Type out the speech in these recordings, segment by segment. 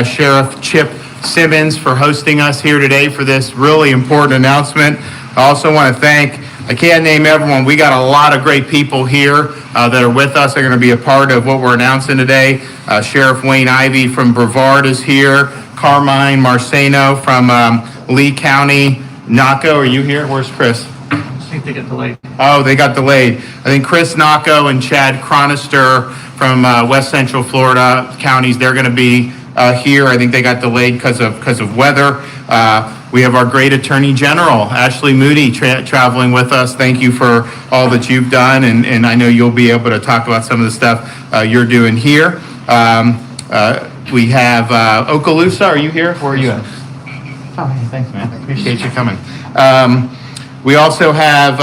Sheriff Chip Simmons for hosting us here today for this really important announcement. I also want to thank, I can't name everyone, we got a lot of great people here that are with us. They're going to be a part of what we're announcing today. Sheriff Wayne Ivey from Brevard is here. Carmine Marceno from Lee County. Naco, are you here? Where's Chris? I think they got delayed. Oh, they got delayed. I think Chris Naco and Chad Chronister from West Central Florida counties, they're going to be here. I think they got delayed because of weather. We have our great Attorney General, Ashley Moody, traveling with us. Thank you for all that you've done, and I know you'll be able to talk about some of the stuff you're doing here. We have Okaloosa. Are you here? Where are you at? Oh, hey, thanks, man. Appreciate you coming. We also have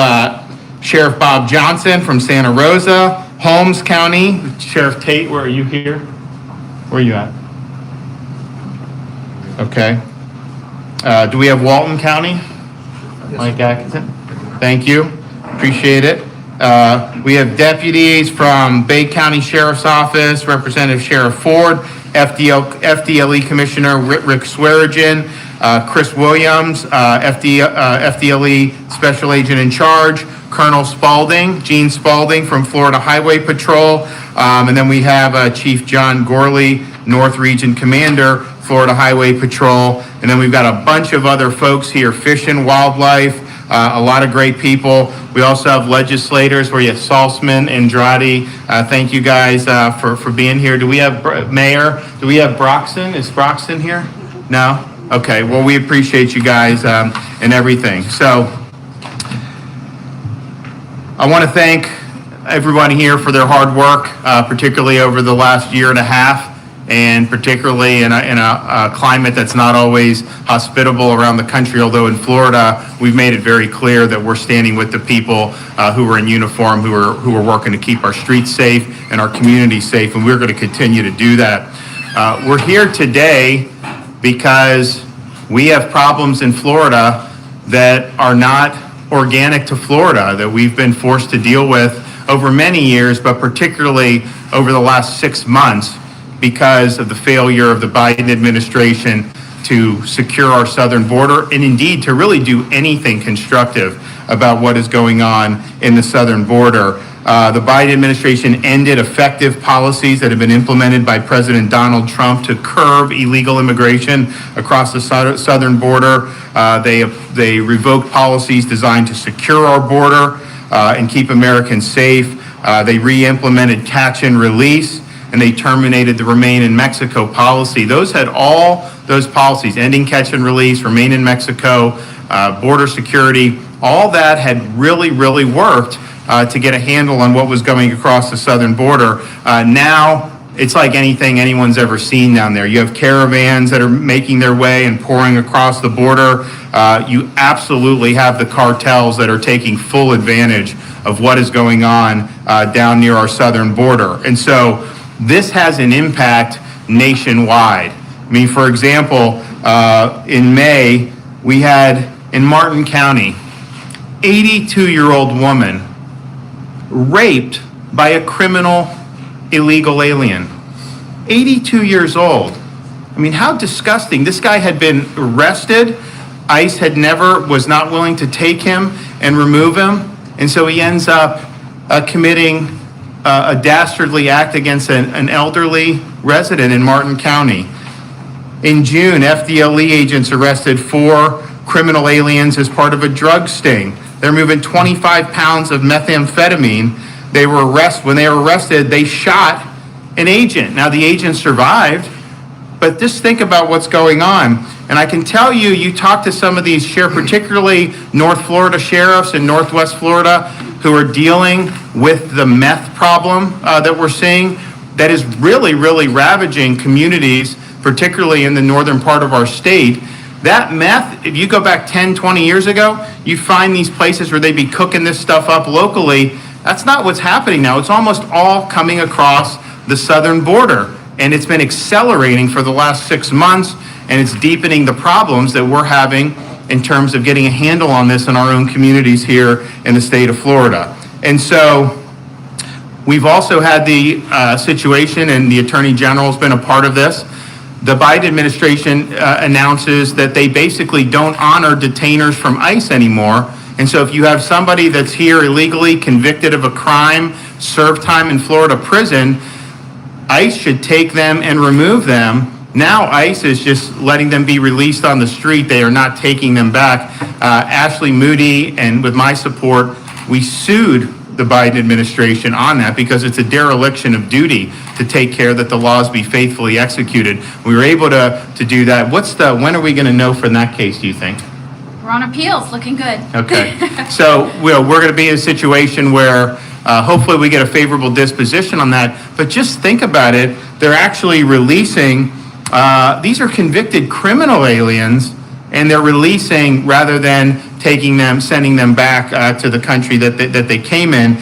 Sheriff Bob Johnson from Santa Rosa, Holmes County. Sheriff Tate, where are you here? Where are you at? Okay. Do we have Walton County? Mike Atkinson? Thank you. Appreciate it. We have deputies from Bay County Sheriff's Office, Representative Sheriff Ford, FDLE Commissioner Rick Swearigan, Chris Williams, FDLE Special Agent in Charge, Colonel Spalding, Gene Spalding from Florida Highway Patrol, and then we have Chief John Gorley, North Region Commander, Florida Highway Patrol, and then we've got a bunch of other folks here, Fish and Wildlife, a lot of great people. We also have legislators where you have Salzman, Andrade. Thank you guys for being here. Do we have Mayor? Do we have Broxton? Is Broxton here? No? Okay, well, we appreciate you guys and everything. So I want to thank everyone here for their hard work, particularly over the last year and a half, and particularly in a climate that's not always hospitable around the country, although in Florida, we've made it very clear that we're standing with the people who are in uniform, who are working to keep our streets safe and our communities safe, and we're going to continue to do that. We're here today because we have problems in Florida that are not organic to Florida, that we've been forced to deal with over many years, but particularly over the last 6 months because of the failure of the Biden administration to secure our southern border and indeed to really do anything constructive about what is going on in the southern border. The Biden administration ended effective policies that have been implemented by President Donald Trump to curb illegal immigration across the southern border. They revoked policies designed to secure our border and keep Americans safe. They re-implemented catch and release, and they terminated the Remain in Mexico policy. Those had all those policies, ending catch and release, Remain in Mexico, border security, all that had really, really worked to get a handle on what was going across the southern border. Now, it's like anything anyone's ever seen down there. You have caravans that are making their way and pouring across the border. You absolutely have the cartels that are taking full advantage of what is going on down near our southern border. And so this has an impact nationwide. I mean, for example, in May, we had in Martin County, 82-year-old woman raped by a criminal illegal alien. 82 years old. I mean, how disgusting. This guy had been arrested. ICE was not willing to take him and remove him. And so he ends up committing a dastardly act against an elderly resident in Martin County. In June, FDLE agents arrested 4 criminal aliens as part of a drug sting. They're moving 25 pounds of methamphetamine. When they were arrested, they shot an agent. Now, the agent survived, but just think about what's going on. And I can tell you, you talk to some of these sheriffs, particularly North Florida sheriffs in Northwest Florida, who are dealing with the meth problem that we're seeing that is really, really ravaging communities, particularly in the northern part of our state. That meth, if you go back 10, 20 years ago, you find these places where they'd be cooking this stuff up locally. That's not what's happening now. It's almost all coming across the southern border. And it's been accelerating for the last 6 months, and it's deepening the problems that we're having in terms of getting a handle on this in our own communities here in the state of Florida. And so we've also had the situation, and the Attorney General has been a part of this, the Biden administration announces that they basically don't honor detainers from ICE anymore. And so if you have somebody that's here illegally convicted of a crime, served time in Florida prison, ICE should take them and remove them. Now ICE is just letting them be released on the street. They are not taking them back. Ashley Moody, and with my support, we sued the Biden administration on that because it's a dereliction of duty to take care that the laws be faithfully executed. We were able to do that. When are we going to know from that case, do you think? We're on appeals, looking good. Okay. So we're going to be in a situation where hopefully we get a favorable disposition on that. But just think about it. They're actually releasing, these are convicted criminal aliens, and they're releasing rather than taking them, sending them back to the country that they came in.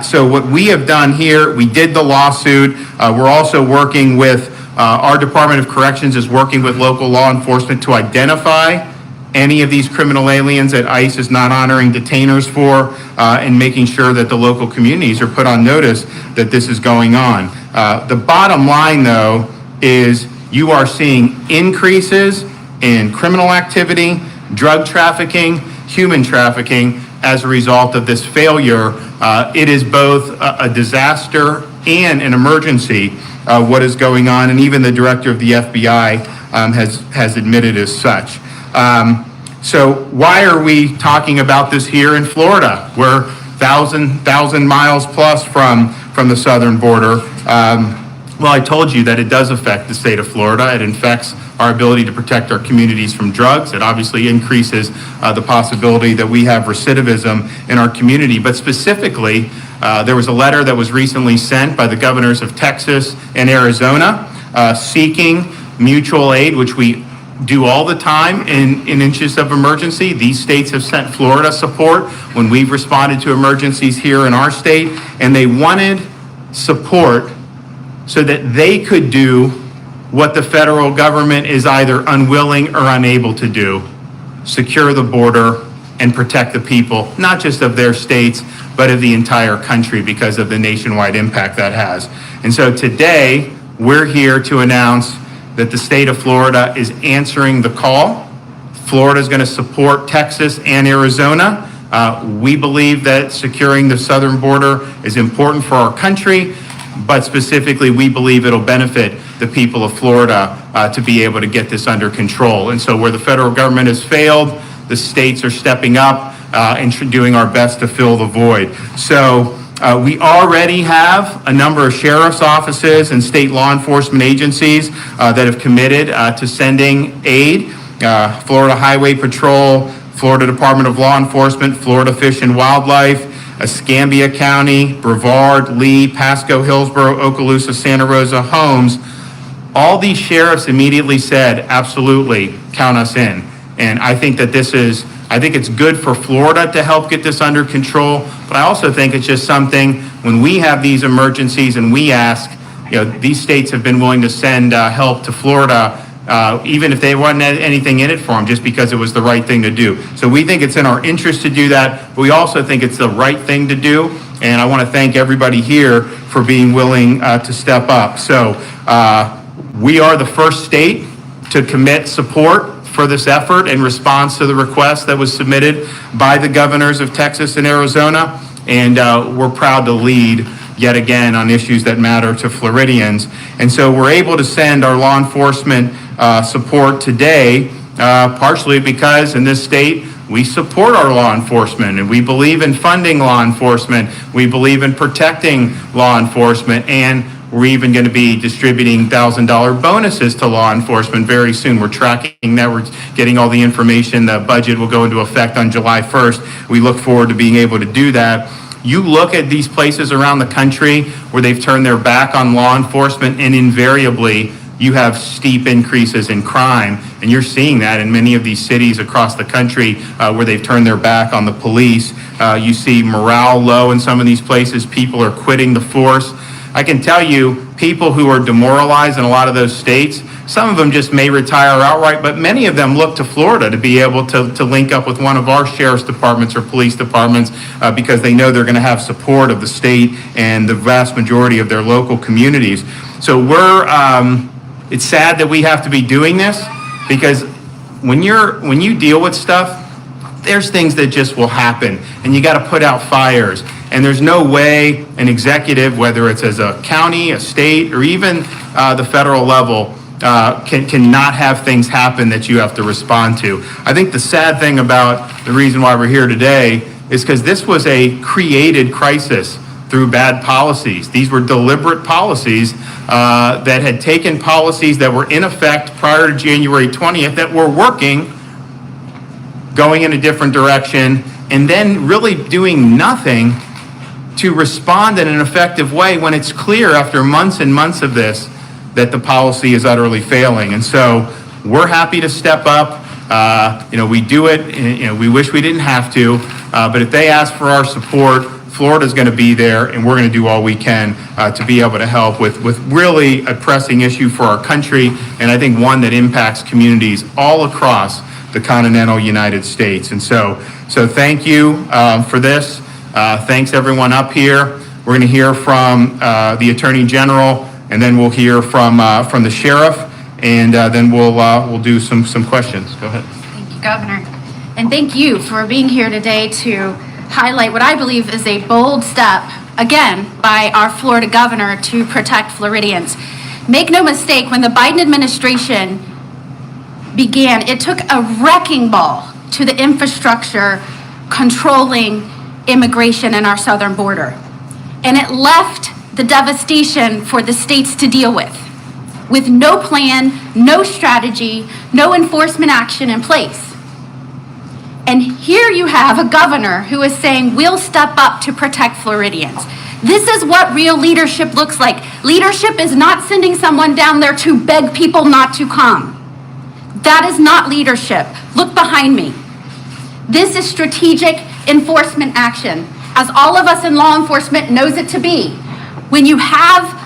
So what we have done here, we did the lawsuit. We're also working with, our Department of Corrections is working with local law enforcement to identify any of these criminal aliens that ICE is not honoring detainers for, and making sure that the local communities are put on notice that this is going on. The bottom line, though, is you are seeing increases in criminal activity, drug trafficking, human trafficking as a result of this failure. It is both a disaster and an emergency, what is going on, and even the director of the FBI has admitted as such. So why are we talking about this here in Florida? We're 1,000 miles plus from the southern border. Well, I told you that it does affect the state of Florida. It affects our ability to protect our communities from drugs. It obviously increases the possibility that we have recidivism in our community. But specifically, there was a letter that was recently sent by the governors of Texas and Arizona seeking mutual aid, which we do all the time in instances of emergency. These states have sent Florida support when we've responded to emergencies here in our state, and they wanted support so that they could do what the federal government is either unwilling or unable to do: secure the border and protect the people, not just of their states, but of the entire country because of the nationwide impact that has. And so today, we're here to announce that the state of Florida is answering the call. Florida is going to support Texas and Arizona. We believe that securing the southern border is important for our country, but specifically, we believe it'll benefit the people of Florida to be able to get this under control. And so where the federal government has failed, the states are stepping up and doing our best to fill the void. So we already have a number of sheriff's offices and state law enforcement agencies that have committed to sending aid. Florida Highway Patrol, Florida Department of Law Enforcement, Florida Fish and Wildlife, Escambia County, Brevard, Lee, Pasco, Hillsborough, Okaloosa, Santa Rosa, Holmes. All these sheriffs immediately said, absolutely, count us in. And I think that I think it's good for Florida to help get this under control, but I also think it's just something when we have these emergencies and we ask, these states have been willing to send help to Florida, even if they wasn't anything in it for them, just because it was the right thing to do. So we think it's in our interest to do that, but we also think it's the right thing to do. And I want to thank everybody here for being willing to step up. So we are the first state to commit support for this effort in response to the request that was submitted by the governors of Texas and Arizona. And we're proud to lead yet again on issues that matter to Floridians. And so we're able to send our law enforcement support today, partially because in this state, we support our law enforcement and we believe in funding law enforcement. We believe in protecting law enforcement, and we're even going to be distributing $1,000 bonuses to law enforcement very soon. We're tracking that. We're getting all the information. The budget will go into effect on July 1st. We look forward to being able to do that. You look at these places around the country where they've turned their back on law enforcement, and invariably you have steep increases in crime. And you're seeing that in many of these cities across the country where they've turned their back on the police. You see morale low in some of these places. People are quitting the force. I can tell you, people who are demoralized in a lot of those states, some of them just may retire outright, but many of them look to Florida to be able to link up with one of our sheriff's departments or police departments because they know they're going to have support of the state and the vast majority of their local communities. So it's sad that we have to be doing this, because when you deal with stuff, there's things that just will happen, and you got to put out fires. And there's no way an executive, whether it's as a county, a state, or even the federal level, cannot have things happen that you have to respond to. I think the sad thing about the reason why we're here today is because this was a created crisis through bad policies. These were deliberate policies that had taken policies that were in effect prior to January 20th that were working, going in a different direction, and then really doing nothing to respond in an effective way when it's clear after months and months of this that the policy is utterly failing. And so we're happy to step up. We do it, and we wish we didn't have to, but if they ask for our support, Florida's going to be there, and we're going to do all we can to be able to help with really a pressing issue for our country, and I think one that impacts communities all across the continental United States. And so thank you for this. Thanks everyone up here. We're going to hear from the Attorney General, and then we'll hear from the Sheriff, and then we'll do some questions. Go ahead. Thank you, Governor. And thank you for being here today to highlight what I believe is a bold step, again, by our Florida governor to protect Floridians. Make no mistake, when the Biden administration began, it took a wrecking ball to the infrastructure controlling immigration in our southern border. And it left the devastation for the states to deal with no plan, no strategy, no enforcement action in place. And here you have a governor who is saying, we'll step up to protect Floridians. This is what real leadership looks like. Leadership is not sending someone down there to beg people not to come. That is not leadership. Look behind me. This is strategic enforcement action, as all of us in law enforcement knows it to be. When you have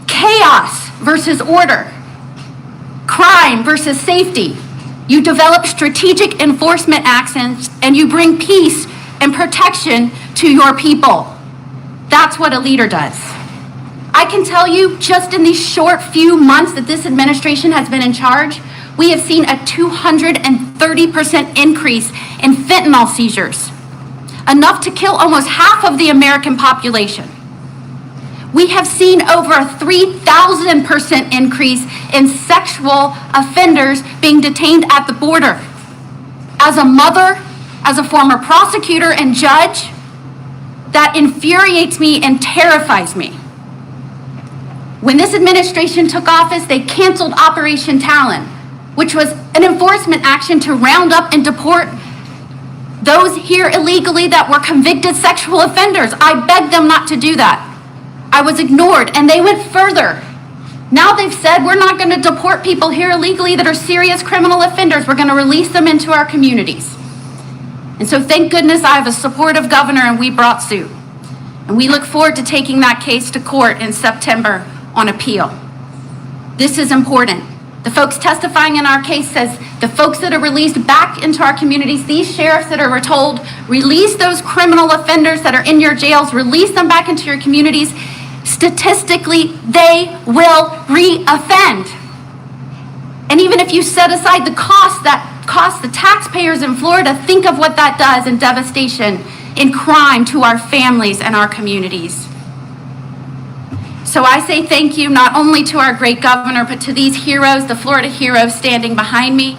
chaos versus order, crime versus safety, you develop strategic enforcement actions, and you bring peace and protection to your people. That's what a leader does. I can tell you, just in these short few months that this administration has been in charge, we have seen a 230% increase in fentanyl seizures, enough to kill almost half of the American population. We have seen over a 3,000% increase in sexual offenders being detained at the border. As a mother, as a former prosecutor and judge, that infuriates me and terrifies me. When this administration took office, they canceled Operation Talon, which was an enforcement action to round up and deport those here illegally that were convicted sexual offenders. I begged them not to do that. I was ignored, and they went further. Now they've said, we're not going to deport people here illegally that are serious criminal offenders. We're going to release them into our communities. And so thank goodness I have a supportive governor, and we brought suit. And we look forward to taking that case to court in September on appeal. This is important. The folks testifying in our case says the folks that are released back into our communities, these sheriffs that are told, release those criminal offenders that are in your jails, release them back into your communities, statistically, they will re-offend. And even if you set aside the cost that costs the taxpayers in Florida, think of what that does in devastation, in crime to our families and our communities. So I say thank you not only to our great governor, but to these heroes, the Florida heroes standing behind me.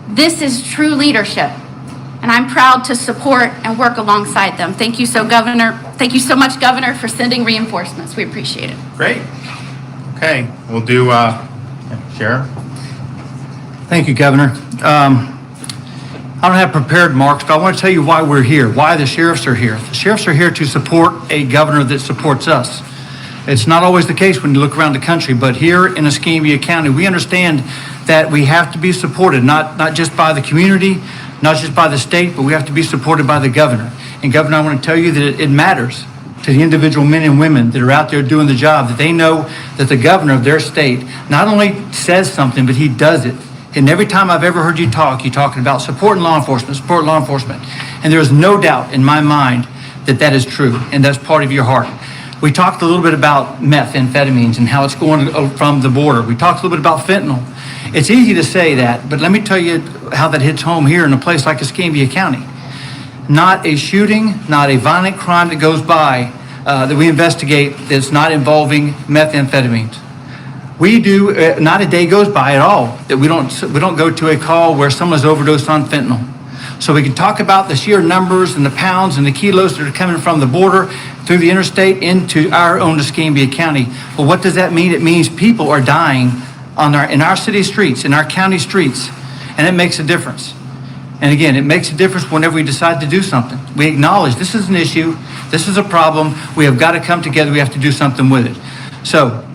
This is true leadership, and I'm proud to support and work alongside them. Thank you so much, Governor, for sending reinforcements. We appreciate it. Great. Okay, we'll do, Sheriff. Thank you, Governor. I don't have prepared remarks, but I want to tell you why we're here, why the sheriffs are here. The sheriffs are here to support a governor that supports us. It's not always the case when you look around the country, but here in Escambia County, we understand that we have to be supported, not just by the community, not just by the state, but we have to be supported by the governor. And Governor, I want to tell you that it matters to the individual men and women that are out there doing the job, that they know that the governor of their state not only says something, but he does it. And every time I've ever heard you talk, you're talking about supporting law enforcement, support law enforcement. And there is no doubt in my mind that that is true, and that's part of your heart. We talked a little bit about methamphetamines and how it's going from the border. We talked a little bit about fentanyl. It's easy to say that, but let me tell you how that hits home here in a place like Escambia County. Not a shooting, not a violent crime that goes by that we investigate that's not involving methamphetamines. We do, not a day goes by at all that we don't go to a call where someone's overdosed on fentanyl. So we can talk about the sheer numbers and the pounds and the kilos that are coming from the border through the interstate into our own Escambia County. Well, what does that mean? It means people are dying in our city streets, in our county streets, and it makes a difference. And again, it makes a difference whenever we decide to do something. We acknowledge this is an issue, this is a problem, we have got to come together, we have to do something with it. So,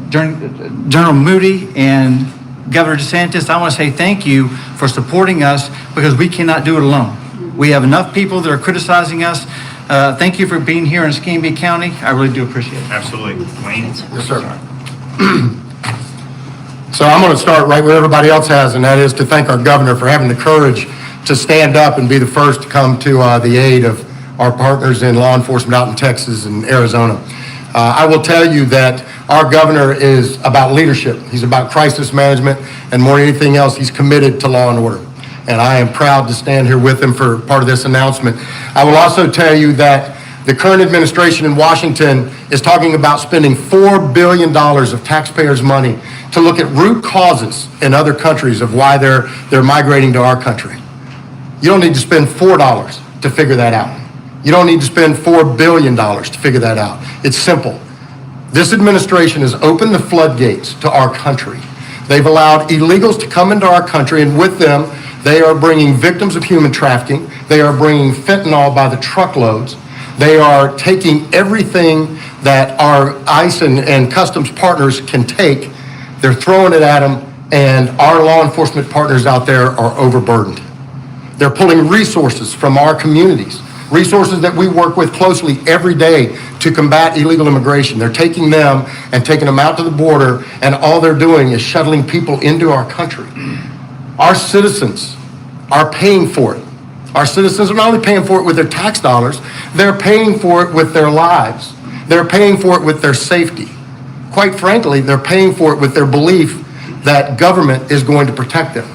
General Moody and Governor DeSantis, I want to say thank you for supporting us because we cannot do it alone. We have enough people that are criticizing us. Thank you for being here in Escambia County. I really do appreciate it. Absolutely. Wayne? Yes, sir. So I'm going to start right where everybody else has, and that is to thank our governor for having the courage to stand up and be the first to come to the aid of our partners in law enforcement out in Texas and Arizona. I will tell you that our governor is about leadership. He's about crisis management, and more than anything else, he's committed to law and order. And I am proud to stand here with him for part of this announcement. I will also tell you that the current administration in Washington is talking about spending $4 billion of taxpayers' money to look at root causes in other countries of why they're migrating to our country. You don't need to spend $4 to figure that out. You don't need to spend $4 billion to figure that out. It's simple. This administration has opened the floodgates to our country. They've allowed illegals to come into our country, and with them, they are bringing victims of human trafficking. They are bringing fentanyl by the truckloads. They are taking everything that our ICE and customs partners can take. They're throwing it at them, and our law enforcement partners out there are overburdened. They're pulling resources from our communities, resources that we work with closely every day to combat illegal immigration. They're taking them and taking them out to the border, and all they're doing is shuttling people into our country. Our citizens are paying for it. Our citizens are not only paying for it with their tax dollars, they're paying for it with their lives. They're paying for it with their safety. Quite frankly, they're paying for it with their belief that government is going to protect them.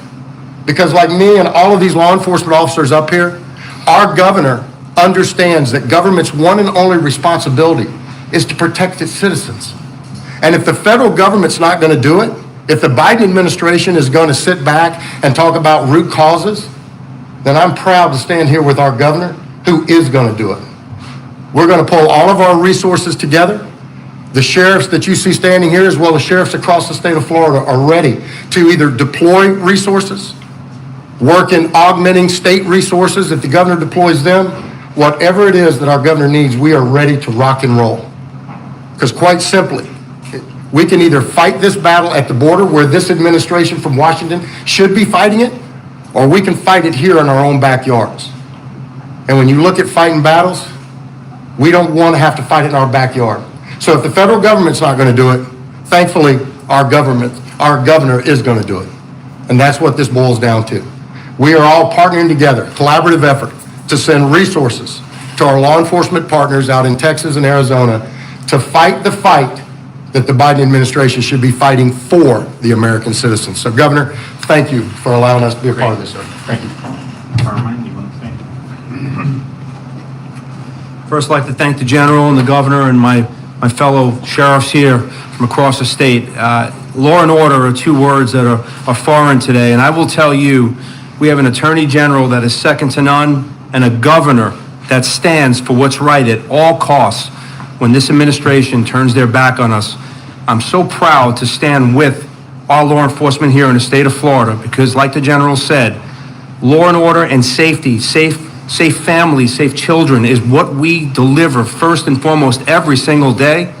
Because like me and all of these law enforcement officers up here, our governor understands that government's one and only responsibility is to protect its citizens. And if the federal government's not going to do it, if the Biden administration is going to sit back and talk about root causes, then I'm proud to stand here with our governor who is going to do it. We're going to pull all of our resources together. The sheriffs that you see standing here, as well as sheriffs across the state of Florida, are ready to either deploy resources, work in augmenting state resources if the governor deploys them. Whatever it is that our governor needs, we are ready to rock and roll. Because quite simply, we can either fight this battle at the border where this administration from Washington should be fighting it, or we can fight it here in our own backyards. And when you look at fighting battles, we don't want to have to fight it in our backyard. So if the federal government's not going to do it, thankfully, our governor is going to do it. And that's what this boils down to. We are all partnering together, collaborative effort, to send resources to our law enforcement partners out in Texas and Arizona to fight the fight that the Biden administration should be fighting for the American citizens. So, Governor, thank you for allowing us to be a part of this, sir. Thank you. Carmine, you want to say? First, I'd like to thank the general and the governor and my fellow sheriffs here from across the state. Law and order are two words that are foreign today, and I will tell you, we have an attorney general that is second to none and a governor that stands for what's right at all costs when this administration turns their back on us. I'm so proud to stand with our law enforcement here in the state of Florida because, like the general said, law and order and safety, safe families, safe children is what we deliver first and foremost every single day.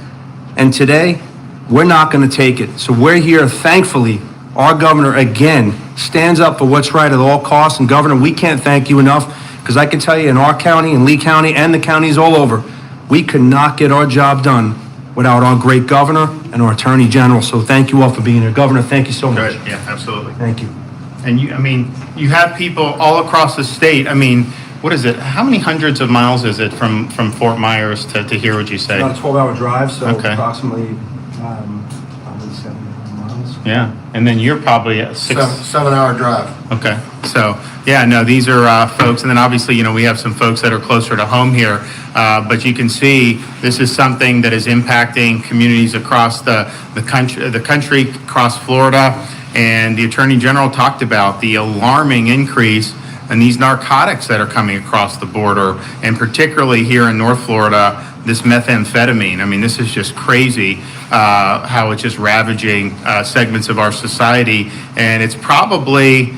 And today, we're not going to take it. So we're here, thankfully, our governor again stands up for what's right at all costs. And Governor, we can't thank you enough because I can tell you in our county, in Lee County, and the counties all over, we could not get our job done without our great governor and our attorney general. So thank you all for being here. Governor, thank you so much. Good. Yeah, absolutely. Thank you. And you have people all across the state. I mean, what is it? How many hundreds of miles is it from Fort Myers to here, would you say? About a 12-hour drive, so Okay. approximately probably 7 miles. Yeah, and then you're probably at 6. 7-hour drive. Okay, so, yeah, no, these are folks, and then obviously, you know, we have some folks that are closer to home here, but you can see this is something that is impacting communities across the country, across Florida, and the Attorney General talked about the alarming increase in these narcotics that are coming across the border, and particularly here in North Florida, this methamphetamine. I mean, this is just crazy how it's just ravaging segments of our society, and it's probably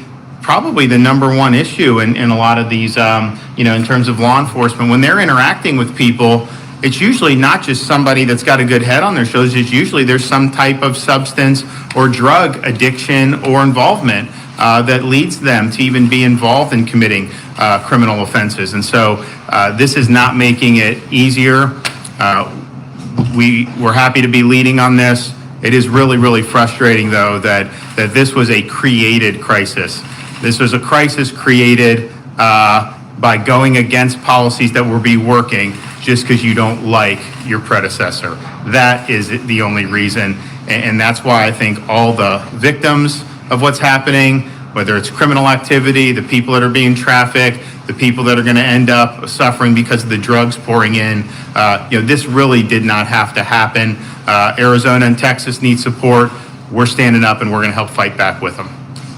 the number one issue in a lot of these, you know, in terms of law enforcement. When they're interacting with people, it's usually not just somebody that's got a good head on their shoulders. It's usually there's some type of substance or drug addiction or involvement that leads them to even be involved in committing criminal offenses. And so this is not making it easier. We're happy to be leading on this. It is really, really frustrating, though, that this was a created crisis. This was a crisis created by going against policies that will be working just because you don't like your predecessor. That is the only reason. And that's why I think all the victims of what's happening, whether it's criminal activity, the people that are being trafficked, the people that are going to end up suffering because of the drugs pouring in, you know, this really did not have to happen. Arizona and Texas need support. We're standing up and we're going to help fight back with them.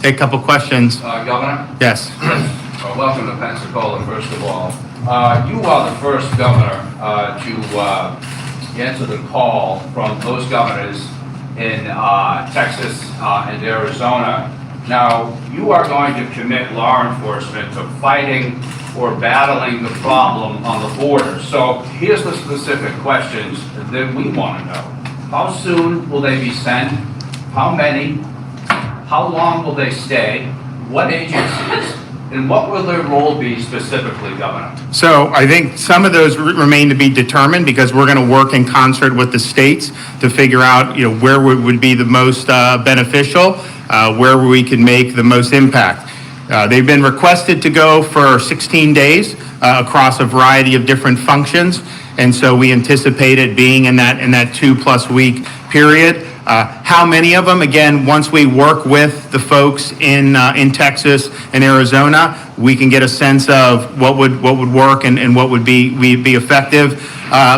Take a couple questions. Governor? Yes. Welcome to Pensacola, first of all. You are the first governor to answer the call from those governors in Texas and Arizona. Now, you are going to commit law enforcement to fighting or battling the problem on the border. So here's the specific questions that we want to know. How soon will they be sent? How many? How long will they stay? What agencies? And what will their role be specifically, Governor? So I think some of those remain to be determined because we're going to work in concert with the states to figure out, you know, where would be the most beneficial, where we can make the most impact. They've been requested to go for 16 days across a variety of different functions, and so we anticipate it being in that 2+ week period. How many of them? Again, once we work with the folks in Texas and Arizona, we can get a sense of what would work and what would be effective.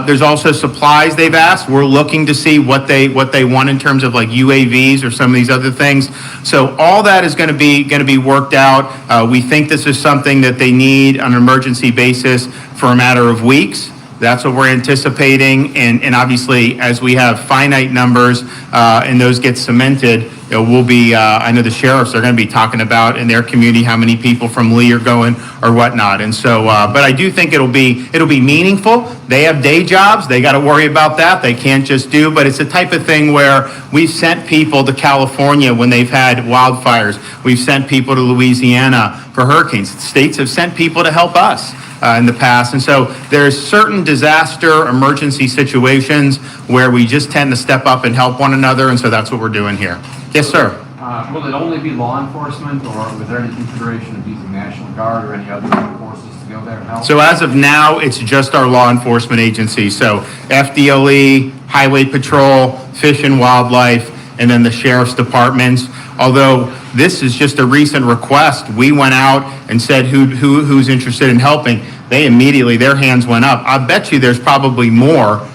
There's also supplies they've asked. We're looking to see what they want in terms of like UAVs or some of these other things. So all that is going to be worked out. We think this is something that they need on an emergency basis for a matter of weeks. That's what we're anticipating, and obviously, as we have finite numbers and those get cemented, you know, we'll be, I know the sheriffs are going to be talking about in their community how many people from Lee are going or whatnot, and so, but I do think it'll be meaningful. They have day jobs, they got to worry about that, they can't just do, but it's the type of thing where we've sent people to California when they've had wildfires, we've sent people to Louisiana for hurricanes, states have sent people to help us in the past. And so there's certain disaster emergency situations where we just tend to step up and help one another, and so that's what we're doing here. Yes, sir. Will it only be law enforcement, or was there any consideration of using National Guard or any other forces to go there and help? So as of now, it's just our law enforcement agencies. So FDLE, Highway Patrol, Fish and Wildlife, and then the sheriff's departments. Although this is just a recent request, we went out and said who's interested in helping. They immediately, their hands went up. I bet you there's probably more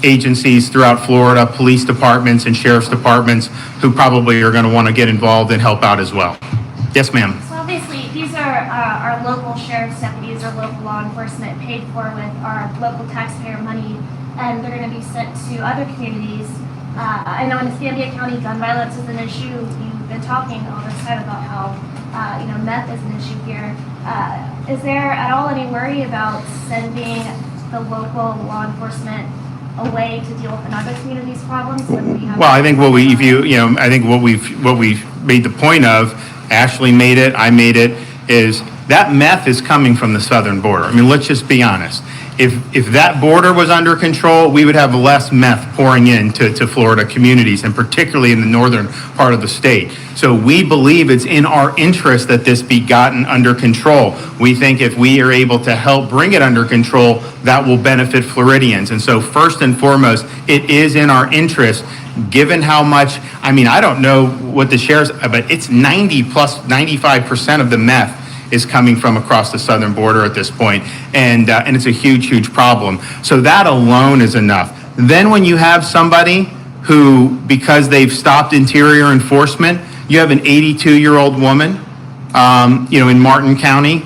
agencies throughout Florida, police departments and sheriff's departments who probably are going to want to get involved and help out as well. Yes, ma'am. So obviously, these are our local sheriff's deputies or local law enforcement paid for with our local taxpayer money, and they're going to be sent to other communities. I know in Escambia County, gun violence is an issue. You've been talking all this time about how, meth is an issue here. Is there at all any worry about sending the local law enforcement away to deal with another community's problems? Well, I think what we've made the point of, Ashley made it, I made it, is that meth is coming from the southern border. I mean, let's just be honest. If that border was under control, we would have less meth pouring into Florida communities, and particularly in the northern part of the state. So we believe it's in our interest that this be gotten under control. We think if we are able to help bring it under control, that will benefit Floridians. And so first and foremost, it is in our interest, given how much, I mean, I don't know what the sheriff's, but it's 95% of the meth is coming from across the southern border at this point, and it's a huge problem. So that alone is enough. Then when you have somebody who, because they've stopped interior enforcement, you have an 82-year-old woman, in Martin County,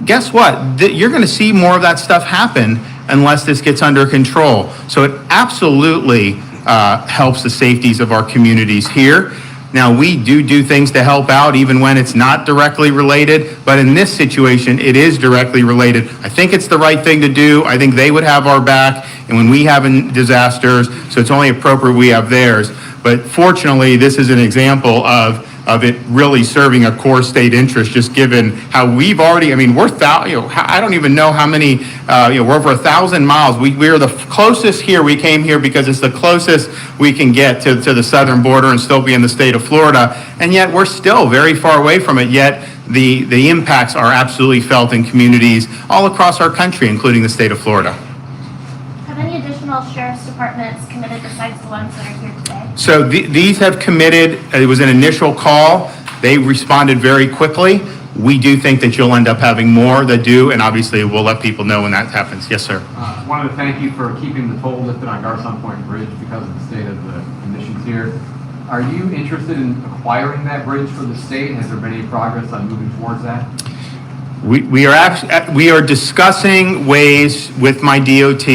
guess what? You're going to see more of that stuff happen unless this gets under control. So it absolutely helps the safeties of our communities here. Now, we do things to help out even when it's not directly related, but in this situation, it is directly related. I think it's the right thing to do. I think they would have our back, and when we have disasters, so it's only appropriate we have theirs. But fortunately, this is an example of it really serving a core state interest, just given how we've already, I mean, I don't even know how many, we're over 1,000 miles. We're the closest here. We came here because it's the closest we can get to the southern border and still be in the state of Florida. And yet we're still very far away from it, yet the impacts are absolutely felt in communities all across our country, including the state of Florida. Have any additional sheriff's departments committed besides the ones that are here today? So these have committed. It was an initial call. They responded very quickly. We do think that you'll end up having more that do, and obviously we'll let people know when that happens. Yes, sir. Wanted to thank you for keeping the toll lifted on Garcon Point Bridge because of the state of the conditions here. Are you interested in acquiring that bridge for the state? Has there been any progress on moving towards that? We are discussing ways with my DOT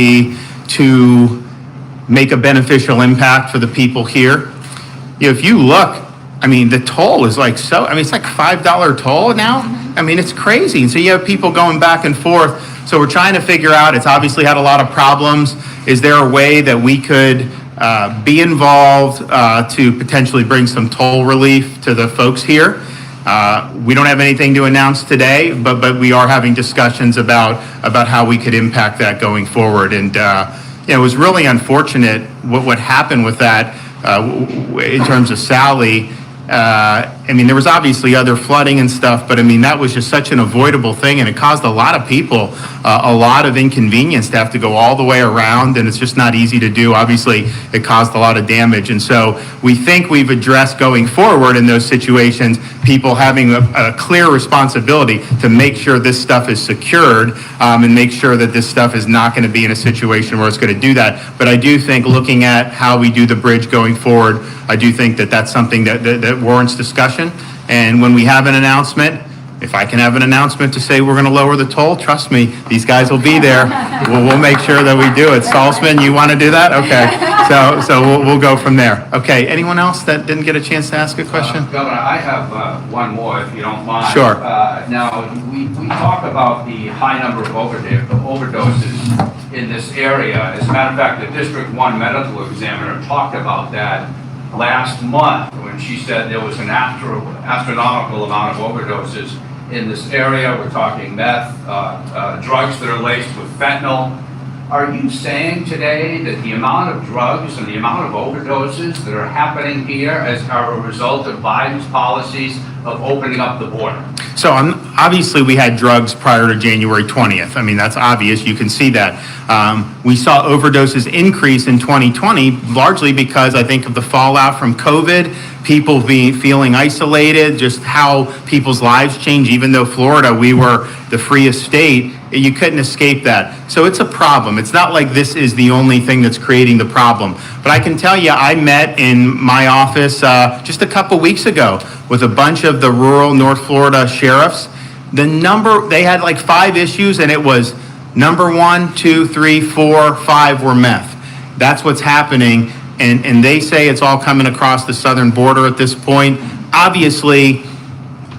to make a beneficial impact for the people here. If you look, I mean, the toll is it's like $5 toll now. I mean, it's crazy. And so you have people going back and forth. So we're trying to figure out, it's obviously had a lot of problems. Is there a way that we could be involved to potentially bring some toll relief to the folks here? We don't have anything to announce today, but we are having discussions about how we could impact that going forward. And it was really unfortunate what happened with that in terms of Sally. I mean, there was obviously other flooding and stuff, but I mean, that was just such an avoidable thing, and it caused a lot of people a lot of inconvenience to have to go all the way around, and it's just not easy to do. Obviously, it caused a lot of damage, and so we think we've addressed going forward in those situations, people having a clear responsibility to make sure this stuff is secured and make sure that this stuff is not going to be in a situation where it's going to do that. But I do think looking at how we do the bridge going forward, I do think that that's something that warrants discussion. And when we have an announcement, if I can have an announcement to say we're going to lower the toll, trust me, these guys will be there. We'll make sure that we do it. Salzman, you want to do that? Okay. So we'll go from there. Okay. Anyone else that didn't get a chance to ask a question? Governor, I have one more, if you don't mind. Sure. Now, we talk about the high number of overdoses in this area. As a matter of fact, the District 1 medical examiner talked about that last month when she said there was an astronomical amount of overdoses in this area. We're talking meth, drugs that are laced with fentanyl. Are you saying today that the amount of drugs and the amount of overdoses that are happening here are a result of Biden's policies of opening up the border? So obviously we had drugs prior to January 20th. I mean, that's obvious. You can see that. We saw overdoses increase in 2020, largely because I think of the fallout from COVID, people feeling isolated, just how people's lives change. Even though Florida, we were the freest state, you couldn't escape that. So it's a problem. It's not like this is the only thing that's creating the problem. But I can tell you, I met in my office just a couple weeks ago with a bunch of the rural North Florida sheriffs. They had like 5 issues, and it was number 1, 2, 3, 4, 5 were meth. That's what's happening. And they say it's all coming across the southern border at this point. Obviously,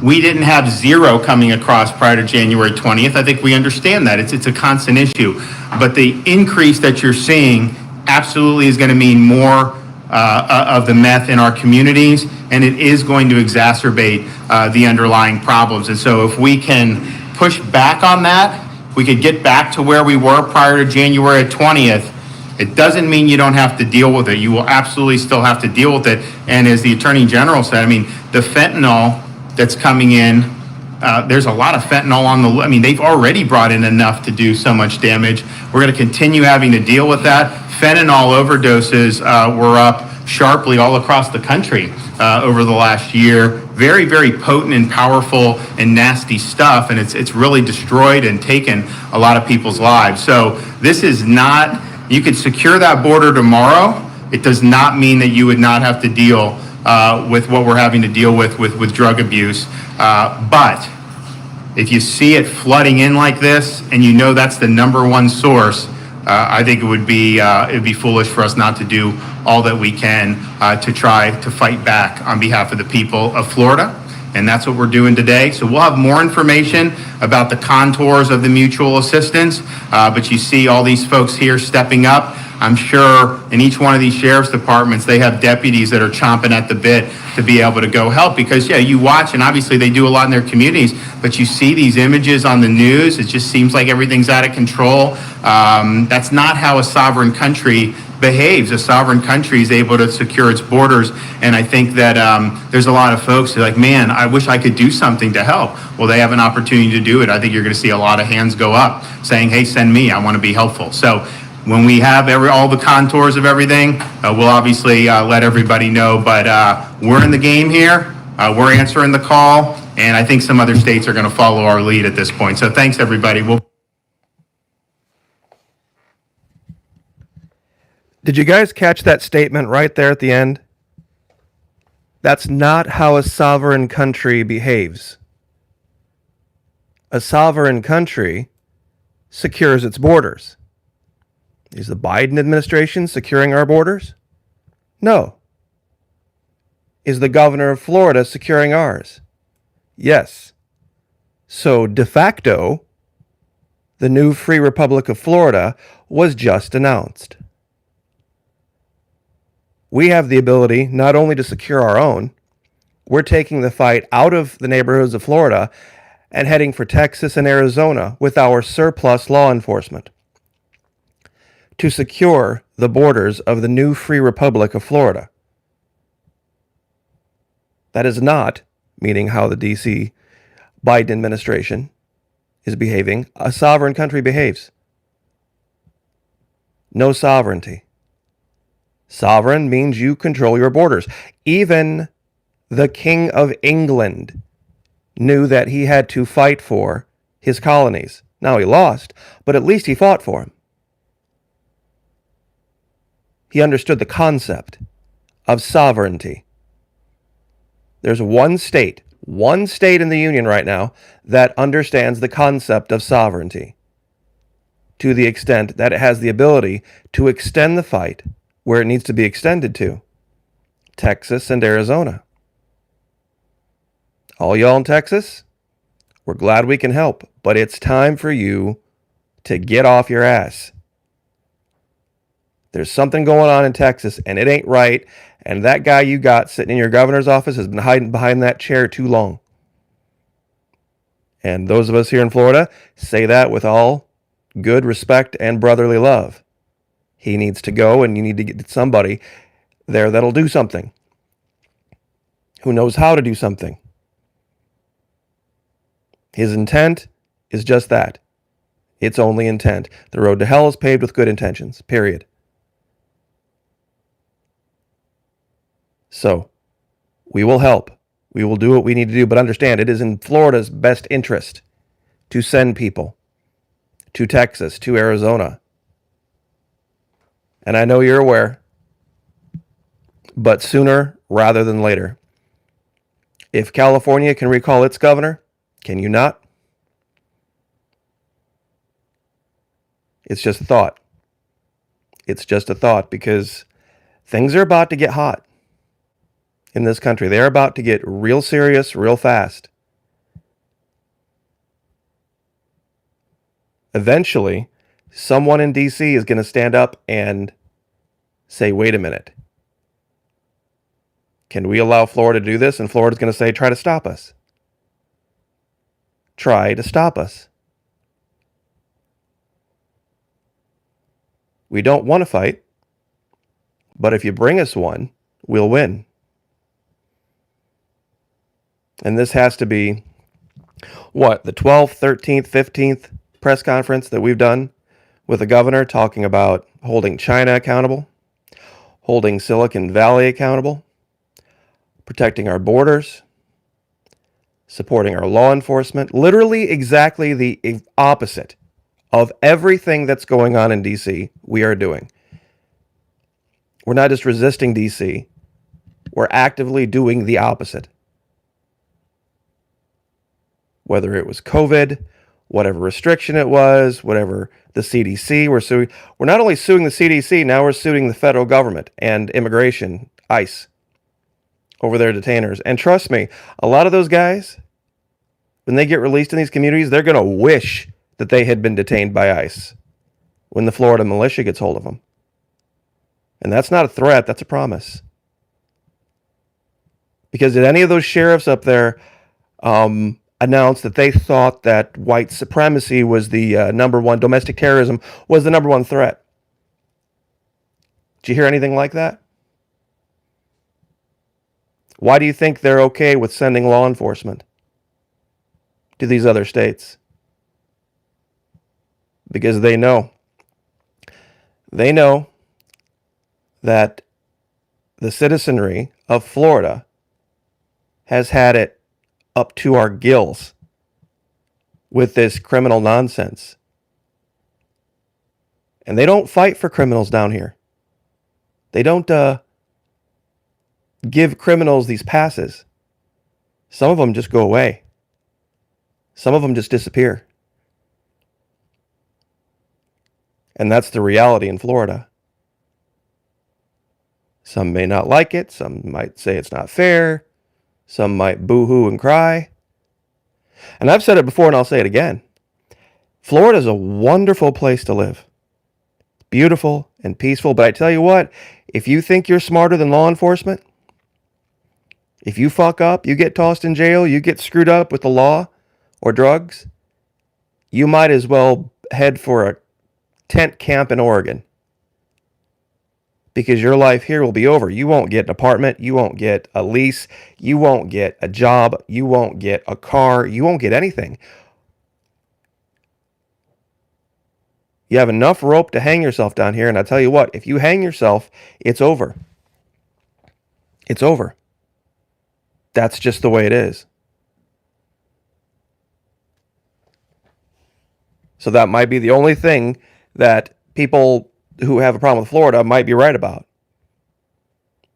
we didn't have 0 coming across prior to January 20th. I think we understand that. It's a constant issue. But the increase that you're seeing absolutely is going to mean more of the meth in our communities, and it is going to exacerbate the underlying problems. And so if we can push back on that we could get back to where we were prior to January 20th, it doesn't mean you don't have to deal with it. You will absolutely still have to deal with it. And as the Attorney General said, I mean, the fentanyl that's coming in, there's a lot of fentanyl on the, I mean, they've already brought in enough to do so much damage. We're going to continue having to deal with that. Fentanyl overdoses were up sharply all across the country over the last year. Very, very potent and powerful and nasty stuff, and it's really destroyed and taken a lot of people's lives. So this is not, you could secure that border tomorrow. It does not mean that you would not have to deal with what we're having to deal with drug abuse. But if you see it flooding in like this, and you know that's the number one source, I think it'd be foolish for us not to do all that we can to try to fight back on behalf of the people of Florida. And that's what we're doing today. So we'll have more information about the contours of the mutual assistance, but you see all these folks here stepping up. I'm sure in each one of these sheriff's departments, they have deputies that are chomping at the bit to be able to go help, because yeah, you watch, and obviously they do a lot in their communities, but you see these images on the news, it just seems like everything's out of control. That's not how a sovereign country behaves. A sovereign country is able to secure its borders, and I think that there's a lot of folks who are like, man, I wish I could do something to help. Well, they have an opportunity to do it. I think you're going to see a lot of hands go up saying, hey, send me, I want to be helpful. So when we have all the contours of everything, we'll obviously let everybody know, but we're in the game here, we're answering the call, and I think some other states are going to follow our lead at this point. So thanks, everybody. Did you guys catch that statement right there at the end? That's not how a sovereign country behaves. A sovereign country secures its borders. Is the Biden administration securing our borders? No. Is the governor of Florida securing ours? Yes. So de facto, the new Free Republic of Florida was just announced. We have the ability not only to secure our own, we're taking the fight out of the neighborhoods of Florida and heading for Texas and Arizona with our surplus law enforcement to secure the borders of the new Free Republic of Florida. That is not meaning how the DC Biden administration is behaving. A sovereign country behaves. No sovereignty. Sovereign means you control your borders. Even the King of England knew that he had to fight for his colonies. Now he lost, but at least he fought for them. He understood the concept of sovereignty. There's one state in the Union right now that understands the concept of sovereignty to the extent that it has the ability to extend the fight where it needs to be extended to. Texas and Arizona. All y'all in Texas, we're glad we can help, but it's time for you to get off your ass. There's something going on in Texas, and it ain't right, and that guy you got sitting in your governor's office has been hiding behind that chair too long. And those of us here in Florida say that with all good respect and brotherly love. He needs to go, and you need to get somebody there that'll do something, who knows how to do something. His intent is just that. It's only intent. The road to hell is paved with good intentions, period. So, we will help. We will do what we need to do, but understand it is in Florida's best interest to send people to Texas, to Arizona. And I know you're aware, but sooner rather than later. If California can recall its governor, can you not? It's just a thought. It's just a thought, because things are about to get hot in this country. They're about to get real serious, real fast. Eventually, someone in DC is going to stand up and say, wait a minute. Can we allow Florida to do this? And Florida's going to say, try to stop us. Try to stop us. We don't want to fight, but if you bring us one, we'll win. And this has to be, what, the 12th, 13th, 15th press conference that we've done with the governor talking about holding China accountable, holding Silicon Valley accountable, protecting our borders, supporting our law enforcement, literally exactly the opposite of everything that's going on in D.C. we are doing. We're not just resisting D.C., we're actively doing the opposite. Whether it was COVID, whatever restriction it was, whatever the CDC, we're not only suing the CDC, now we're suing the federal government and immigration, ICE, over their detainers. And trust me, a lot of those guys, when they get released in these communities, they're going to wish that they had been detained by ICE when the Florida militia gets hold of them. And that's not a threat, that's a promise. Because did any of those sheriffs up there announce that they thought that white supremacy was the number one, domestic terrorism was the number one threat? Did you hear anything like that? Why do you think they're okay with sending law enforcement to these other states? Because they know that the citizenry of Florida has had it up to our gills with this criminal nonsense. And they don't fight for criminals down here. They don't give criminals these passes. Some of them just go away. Some of them just disappear. And that's the reality in Florida. Some may not like it. Some might say it's not fair. Some might boo-hoo and cry. And I've said it before and I'll say it again. Florida is a wonderful place to live. It's beautiful and peaceful. But I tell you what, if you think you're smarter than law enforcement, if you fuck up, you get tossed in jail, you get screwed up with the law or drugs, you might as well head for a tent camp in Oregon. Because your life here will be over. You won't get an apartment. You won't get a lease. You won't get a job. You won't get a car. You won't get anything. You have enough rope to hang yourself down here. And I tell you what, if you hang yourself, it's over. It's over. That's just the way it is. So that might be the only thing that people who have a problem with Florida might be right about.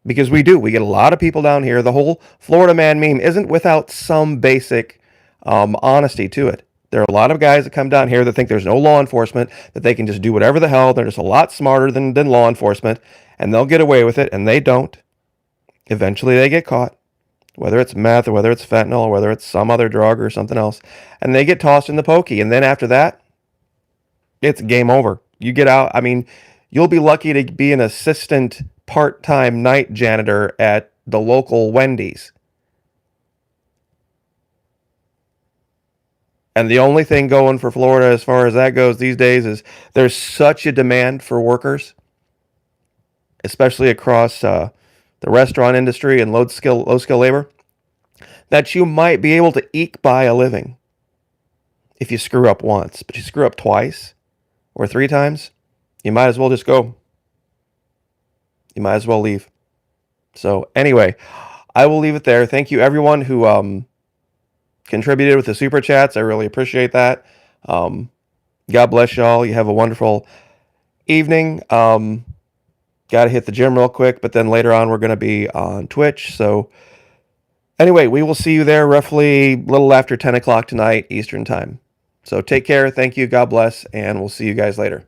Because we do. We get a lot of people down here. The whole Florida man meme isn't without some basic honesty to it. There are a lot of guys that come down here that think there's no law enforcement, that they can just do whatever the hell. They're just a lot smarter than law enforcement, and they'll get away with it, and they don't. Eventually they get caught, whether it's meth or whether it's fentanyl or whether it's some other drug or something else, and they get tossed in the pokey. And then after that, it's game over. You get out. I mean, you'll be lucky to be an assistant part-time night janitor at the local Wendy's. And the only thing going for Florida as far as that goes these days is there's such a demand for workers, especially across the restaurant industry and low skill labor, that you might be able to eke by a living if you screw up once. But you screw up twice or 3 times, you might as well just go. You might as well leave. So anyway, I will leave it there. Thank you everyone who contributed with the super chats. I really appreciate that. God bless y'all. You have a wonderful evening. Got to hit the gym real quick, but then later on we're going to be on Twitch. So anyway, we will see you there roughly a little after 10 o'clock tonight Eastern time. So take care. Thank you. God bless. And we'll see you guys later.